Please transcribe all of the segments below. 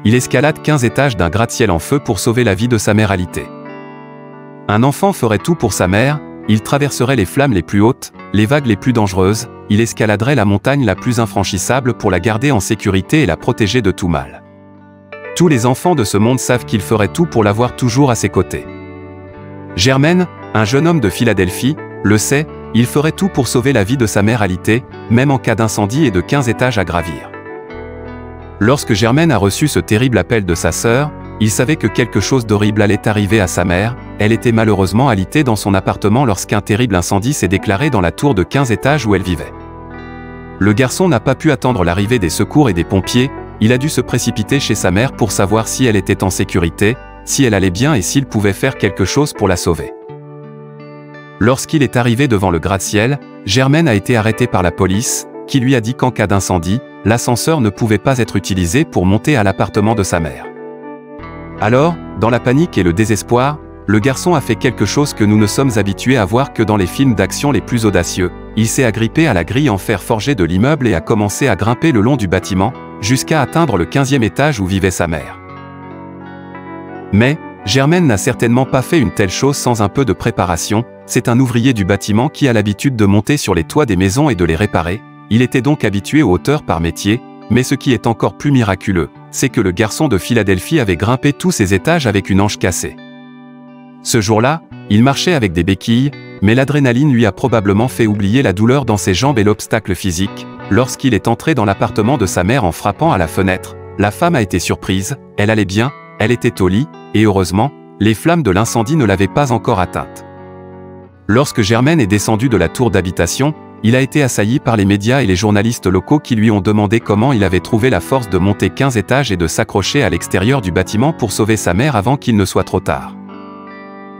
il escalade 15 étages d'un gratte-ciel en feu pour sauver la vie de sa mère alitée. Un enfant ferait tout pour sa mère, il traverserait les flammes les plus hautes, les vagues les plus dangereuses, il escaladerait la montagne la plus infranchissable pour la garder en sécurité et la protéger de tout mal. Tous les enfants de ce monde savent qu'il ferait tout pour l'avoir toujours à ses côtés. Germaine, un jeune homme de Philadelphie, le sait, il ferait tout pour sauver la vie de sa mère alitée, même en cas d'incendie et de 15 étages à gravir. Lorsque Germaine a reçu ce terrible appel de sa sœur, il savait que quelque chose d'horrible allait arriver à sa mère. Elle était malheureusement alitée dans son appartement lorsqu'un terrible incendie s'est déclaré dans la tour de 15 étages où elle vivait. Le garçon n'a pas pu attendre l'arrivée des secours et des pompiers, il a dû se précipiter chez sa mère pour savoir si elle était en sécurité, si elle allait bien et s'il pouvait faire quelque chose pour la sauver. Lorsqu'il est arrivé devant le gratte-ciel, Germaine a été arrêtée par la police, qui lui a dit qu'en cas d'incendie, l'ascenseur ne pouvait pas être utilisé pour monter à l'appartement de sa mère. Alors, dans la panique et le désespoir, le garçon a fait quelque chose que nous ne sommes habitués à voir que dans les films d'action les plus audacieux. Il s'est agrippé à la grille en fer forgé de l'immeuble et a commencé à grimper le long du bâtiment, jusqu'à atteindre le 15e étage où vivait sa mère. Mais, Germaine n'a certainement pas fait une telle chose sans un peu de préparation. C'est un ouvrier du bâtiment qui a l'habitude de monter sur les toits des maisons et de les réparer. Il était donc habitué aux hauteurs par métier, mais ce qui est encore plus miraculeux, c'est que le garçon de Philadelphie avait grimpé tous ces étages avec une hanche cassée. Ce jour-là, il marchait avec des béquilles, mais l'adrénaline lui a probablement fait oublier la douleur dans ses jambes et l'obstacle physique. Lorsqu'il est entré dans l'appartement de sa mère en frappant à la fenêtre, la femme a été surprise, elle allait bien, elle était au lit, et heureusement, les flammes de l'incendie ne l'avaient pas encore atteinte. Lorsque Germaine est descendu de la tour d'habitation, il a été assailli par les médias et les journalistes locaux qui lui ont demandé comment il avait trouvé la force de monter 15 étages et de s'accrocher à l'extérieur du bâtiment pour sauver sa mère avant qu'il ne soit trop tard.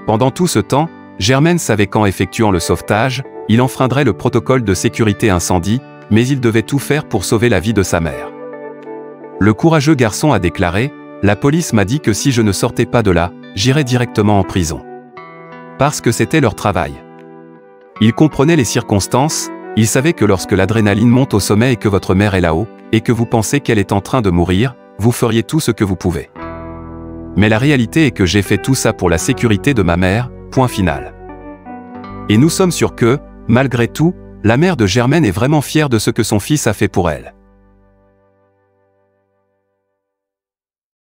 Pendant tout ce temps, Germaine savait qu'en effectuant le sauvetage, il enfreindrait le protocole de sécurité incendie, mais il devait tout faire pour sauver la vie de sa mère. Le courageux garçon a déclaré : « La police m'a dit que si je ne sortais pas de là, j'irais directement en prison. Parce que c'était leur travail. » Il comprenait les circonstances, il savait que lorsque l'adrénaline monte au sommet et que votre mère est là-haut, et que vous pensez qu'elle est en train de mourir, vous feriez tout ce que vous pouvez. Mais la réalité est que j'ai fait tout ça pour la sécurité de ma mère, point final. Et nous sommes sûrs que, malgré tout, la mère de Germaine est vraiment fière de ce que son fils a fait pour elle.